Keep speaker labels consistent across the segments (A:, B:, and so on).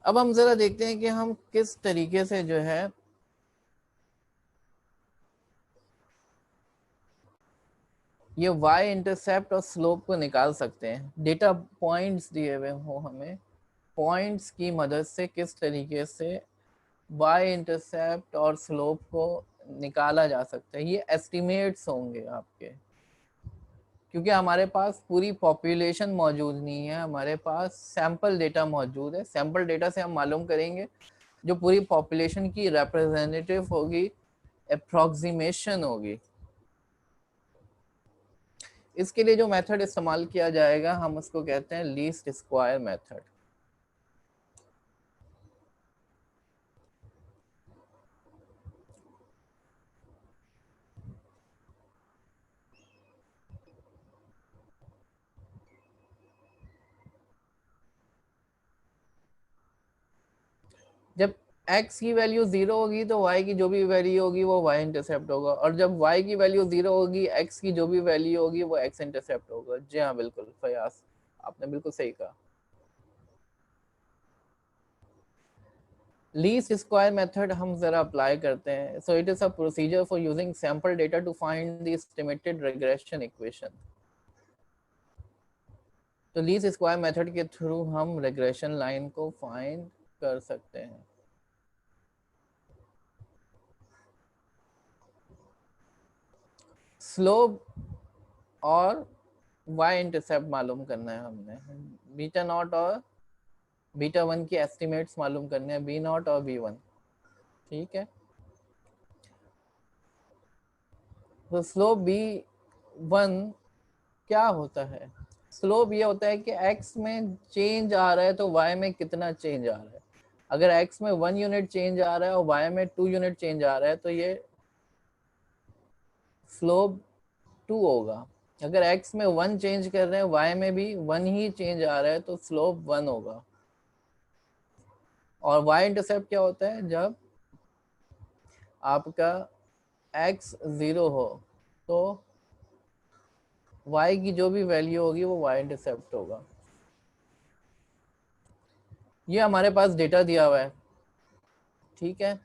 A: अब हम जरा देखते हैं कि हम किस तरीके से जो है ये y इंटरसेप्ट और स्लोप को निकाल सकते हैं। डेटा पॉइंट्स दिए हुए हो हमें, पॉइंट्स की मदद से किस तरीके से y इंटरसेप्ट और स्लोप को निकाला जा सकता है। ये एस्टिमेट्स होंगे आपके, क्योंकि हमारे पास पूरी पॉपुलेशन मौजूद नहीं है, हमारे पास सैंपल डेटा मौजूद है। सैंपल डेटा से हम मालूम करेंगे जो पूरी पॉपुलेशन की रिप्रेजेंटेटिव होगी, अप्रोक्सीमेशन होगी। इसके लिए जो मेथड इस्तेमाल किया जाएगा हम उसको कहते हैं लीस्ट स्क्वायर मेथड। जब x की वैल्यू 0 होगी तो y की जो भी वैल्यू होगी वो y इंटरसेप्ट होगा, और जब y की वैल्यू 0 होगी x की जो भी वैल्यू होगी वो x इंटरसेप्ट होगा। जी हाँ बिल्कुल फयाज, आपने बिल्कुल सही कहा। लीस्ट स्क्वायर मेथड हम जरा अप्लाई करते हैं। So it is a procedure for using sample data to find the estimated regression equation. तो लीस्ट स्क्वायर मेथड के थ्रू हम रिग्रेशन लाइन को फाइंड कर सकते हैं। स्लोप और y इंटरसेप्ट मालूम करना है हमने, बीटा नॉट और बीटा वन की एस्टिमेट्स मालूम करने हैं, बी नॉट और बी वन। ठीक है, तो स्लोप बी वन क्या होता है? स्लोप ये होता है कि x में चेंज आ रहा है तो y में कितना चेंज आ रहा है। अगर x में 1 यूनिट चेंज आ रहा है और y में 2 यूनिट चेंज आ रहा है तो ये स्लोप 2 होगा। अगर x में 1 चेंज कर रहे हैं, y में भी 1 ही चेंज आ रहा है तो स्लोप 1 होगा। और y इंटरसेप्ट क्या होता है? जब आपका x 0 हो तो y की जो भी वैल्यू होगी वो y इंटरसेप्ट होगा। ये हमारे पास डेटा दिया हुआ है, ठीक है।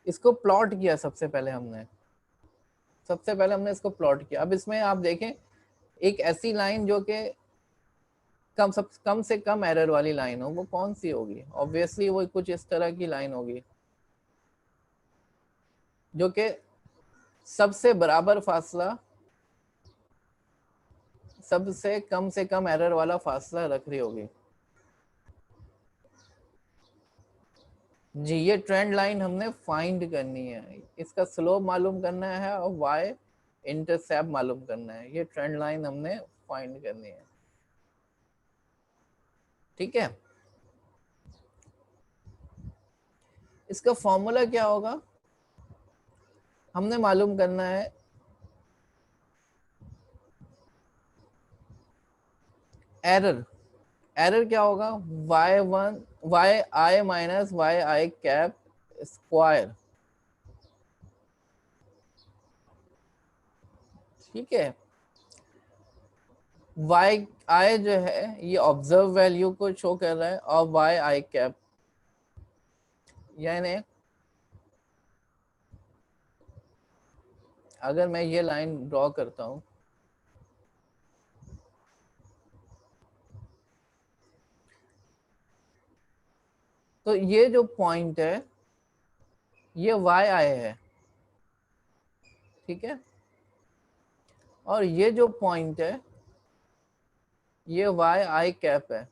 A: इसको प्लॉट किया सबसे पहले हमने इसको प्लॉट किया। अब इसमें आप देखें एक ऐसी लाइन जो कि कम से कम एरर वाली लाइन हो, वो कौन सी होगी? ऑब्वियसली वो कुछ इस तरह की लाइन होगी जो कि सबसे बराबर फासला, सबसे कम से कम एरर वाला फासला रख रही होगी। जी, ये ट्रेंड लाइन हमने फाइंड करनी है, इसका स्लोप मालूम करना है और वाई इंटरसेप्ट मालूम करना है। ये ट्रेंड लाइन हमने फाइंड करनी है, ठीक है। इसका फॉर्मूला क्या होगा? हमने मालूम करना है एरर। एरर क्या होगा? y1 Y I minus Y I cap square, ठीक है। वाई आई जो है ये ऑब्जर्व वैल्यू को शो कर रहा है, और वाई आई कैप यानी अगर मैं ये लाइन ड्रॉ करता हूं तो ये जो पॉइंट है ये वाई आई है, ठीक है। और ये जो पॉइंट है ये वाई आई कैप है,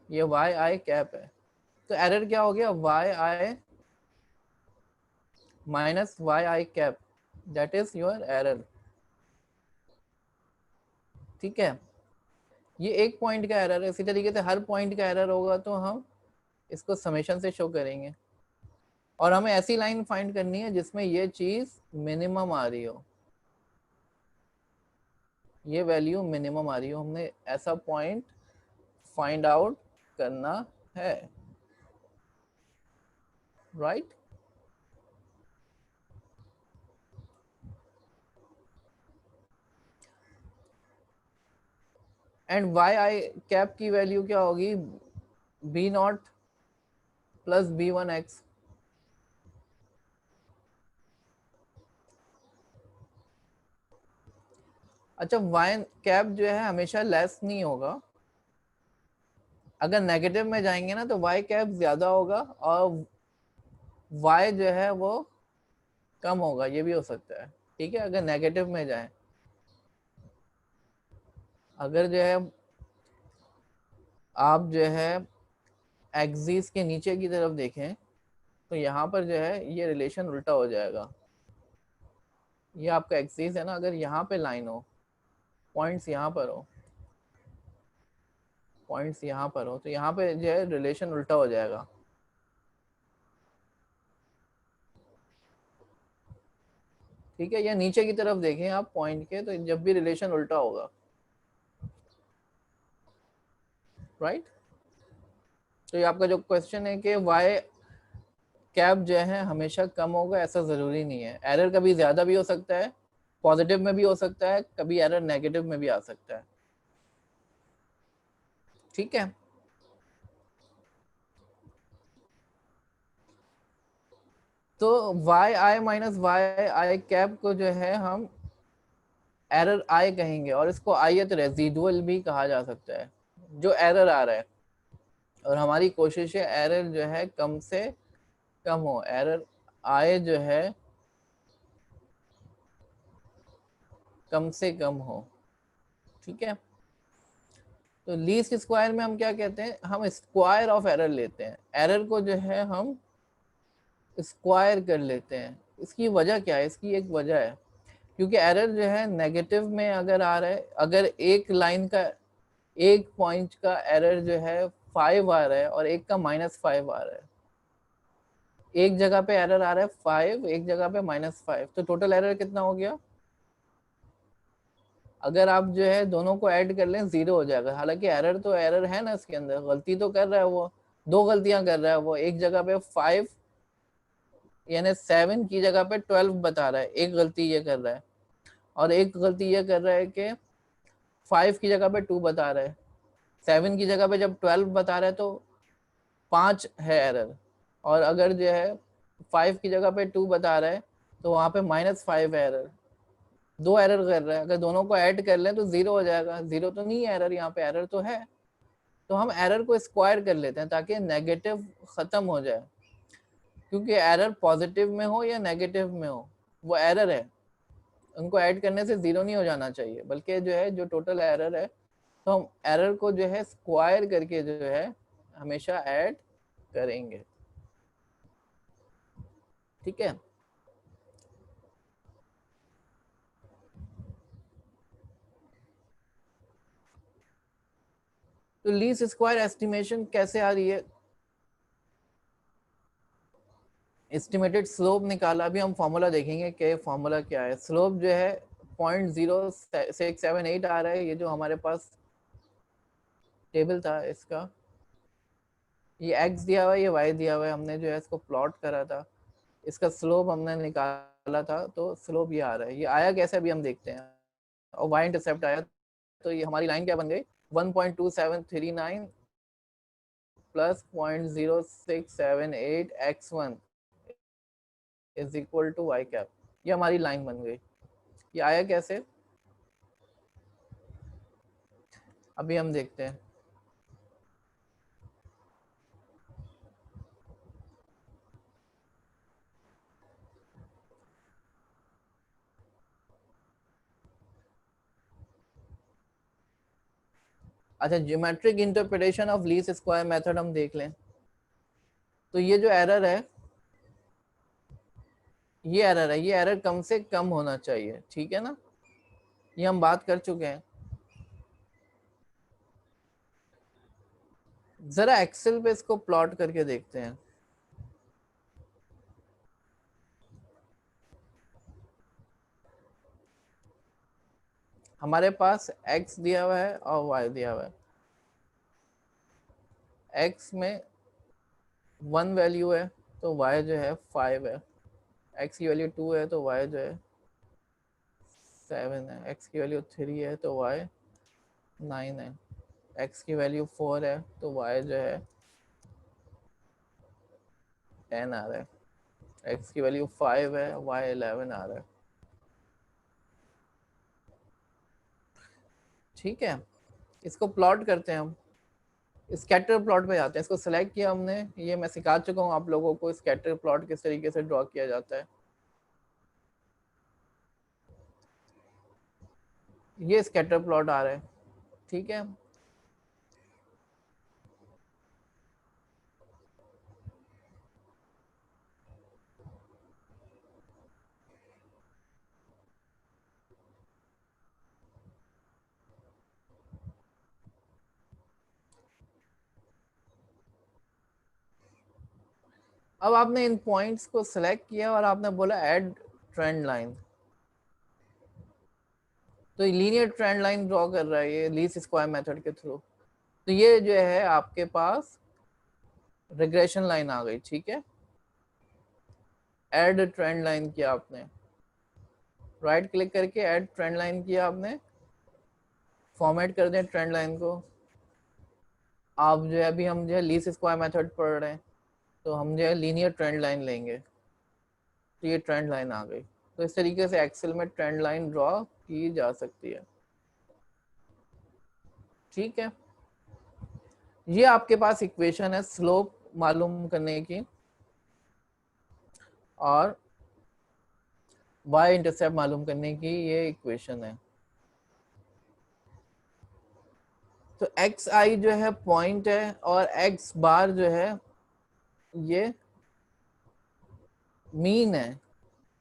A: ये वाई आई कैप है। तो एरर क्या हो गया? Y I minus Y I cap, that is your error, ठीक है। ये एक पॉइंट का एरर है। इसी तरीके से हर पॉइंट का एरर होगा तो हम इसको समेशन से शो करेंगे, और हमें ऐसी लाइन फाइंड करनी है जिसमें ये चीज मिनिमम आ रही हो, ये वैल्यू मिनिमम आ रही हो। हमने ऐसा पॉइंट फाइंड आउट करना है, right. And Y I cap की वैल्यू क्या होगी, B naught plus B one X. अच्छा, वाई कैप जो है हमेशा लेस नहीं होगा, अगर नेगेटिव में जाएंगे ना तो वाई कैप ज्यादा होगा और वाई जो है वो कम होगा, ये भी हो सकता है। ठीक है, अगर नेगेटिव में जाए, अगर जो है आप जो है एक्सिस के नीचे की तरफ देखें तो यहाँ पर जो है ये रिलेशन उल्टा हो जाएगा। ये आपका एक्सिस है ना, अगर यहाँ पे लाइन हो, पॉइंट्स यहाँ पर हो, पॉइंट्स यहाँ पर हो, तो यहाँ पे जो है रिलेशन उल्टा हो जाएगा। ठीक है, या नीचे की तरफ देखें आप पॉइंट के, तो जब भी रिलेशन उल्टा होगा, राइट। तो ये आपका जो क्वेश्चन है कि वाई कैप जो है हमेशा कम होगा, ऐसा जरूरी नहीं है। एरर कभी ज्यादा भी हो सकता है, पॉजिटिव में भी हो सकता है, कभी एरर नेगेटिव में भी आ सकता है। ठीक है, तो Y I minus Y I cap को जो है हम एरर आई कहेंगे, और इसको आयत रेजिडुअल भी कहा जा सकता है, जो एरर आ रहा है। और हमारी कोशिश है एरर जो है कम से कम हो, एरर आए जो है कम से कम हो। ठीक है, तो लीस्ट स्क्वायर में हम क्या कहते हैं, हम स्क्वायर ऑफ एरर लेते हैं, एरर को जो है हम स्क्वायर कर लेते हैं। इसकी वजह क्या है, इसकी एक वजह है, क्योंकि एरर जो है नेगेटिव में अगर आ रहा है, अगर एक लाइन का, एक पॉइंट का एरर जो है 5 आ रहा है और एक का -5 आ रहा है, एक जगह पे एरर आ रहा है 5, एक जगह पे -5, तो टोटल एरर कितना हो गया। अगर आप जो है दोनों को ऐड कर लें 0 हो जाएगा। हालांकि एरर तो एरर है ना, इसके अंदर गलती तो कर रहा है वो, दो गलतियां कर रहा है वो, एक जगह पे 5 यानी 7 की जगह पे 12 बता रहा है, एक गलती ये कर रहा है, और एक गलती ये कर रहा है कि 5 की जगह पे 2 बता रहा है, 7 की जगह पे जब 12 बता रहा है तो 5 है एरर, और अगर जो है 5 की जगह पे 2 बता रहा है तो वहाँ पे -5 है एरर, दो एरर कर रहा है। अगर दोनों को ऐड कर लें तो 0 हो जाएगा, 0 तो नहीं है एरर, यहाँ पे एरर तो है। तो हम एरर को स्क्वायर कर लेते हैं ताकि नेगेटिव खत्म हो जाए, क्योंकि एरर पॉजिटिव में हो या नेगेटिव में हो वो एरर है, उनको ऐड करने से 0 नहीं हो जाना चाहिए, बल्कि जो है जो टोटल एरर है, तो हम एरर को जो है स्क्वायर करके जो है हमेशा ऐड करेंगे। ठीक है, तो लीस्ट स्क्वायर एस्टिमेशन कैसे आ रही है, एस्टिमेटेड स्लोप निकाला। अभी हम फॉर्मूला देखेंगे कि फॉर्मूला क्या है। स्लोप जो है 0.0678 आ रहा है, ये जो हमारे पास टेबल था इसका, ये x दिया हुआ है, ये y दिया हुआ है, हमने जो है इसको प्लॉट करा था, इसका स्लोप हमने निकाला था, तो स्लोप ये आ रहा है। ये आया कैसे अभी हम देखते हैं, और y इंटरसेप्ट आया, तो ये हमारी लाइन क्या बन गई, 1.2739 plus 0.0678 x1 is equal to Y cap, ये हमारी लाइन बन गई। ये आया कैसे, अभी हम देखते हैं। अच्छा, geometric interpretation of least square method हम देख लें। तो ये जो एरर है, ये एरर है, ये एरर कम से कम होना चाहिए, ठीक है ना, ये हम बात कर चुके हैं। जरा एक्सेल पे इसको प्लॉट करके देखते हैं। हमारे पास x दिया हुआ है और y दिया हुआ है। x में 1 वैल्यू है तो y जो है 5 है, x की वैल्यू 2 है तो y जो है 7 है, x की वैल्यू 3 है तो y 9 है। x की वैल्यू 4 है तो y जो है 10 आ रहा है, x की वैल्यू 5 है, y 11 आ रहा है। ठीक है, इसको प्लॉट करते हैं हम, स्कैटर प्लॉट पे जाते हैं। इसको सिलेक्ट किया हमने, ये मैं सिखा चुका हूँ आप लोगों को स्कैटर प्लॉट किस तरीके से ड्रॉ किया जाता है। ये स्कैटर प्लॉट आ रहा है, ठीक है। अब आपने इन पॉइंट्स को सिलेक्ट किया और आपने बोला ऐड ट्रेंड लाइन, तो लीनियर ट्रेंड लाइन ड्रॉ कर रहा है ये लीस्ट स्क्वायर मेथड के थ्रू। तो ये जो है आपके पास रिग्रेशन लाइन आ गई, ठीक है। ऐड ट्रेंड लाइन किया आपने, राइट क्लिक करके ऐड ट्रेंड लाइन किया आपने, फॉर्मेट कर दें ट्रेंड लाइन को। आप जो है अभी हम जो है लीस्ट स्क्वायर मेथड पढ़ रहे हैं, तो हम जो है लीनियर ट्रेंड लाइन लेंगे, तो ये ट्रेंड लाइन आ गई। तो इस तरीके से एक्सेल में ट्रेंड लाइन ड्रॉ की जा सकती है, ठीक है। ये आपके पास इक्वेशन है स्लोप मालूम करने की और वाई इंटरसेप्ट मालूम करने की, ये इक्वेशन है। तो एक्स आई जो है पॉइंट है और एक्स बार जो है ये मीन है,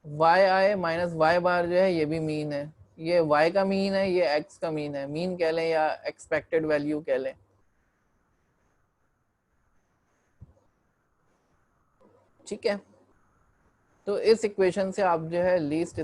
A: वाई आई माइनस वाई बार जो है ये भी मीन है। ये वाई का मीन है, ये एक्स का मीन है, मीन कह लें या एक्सपेक्टेड वैल्यू कह लें, ठीक है। तो इस इक्वेशन से आप जो है लीस्ट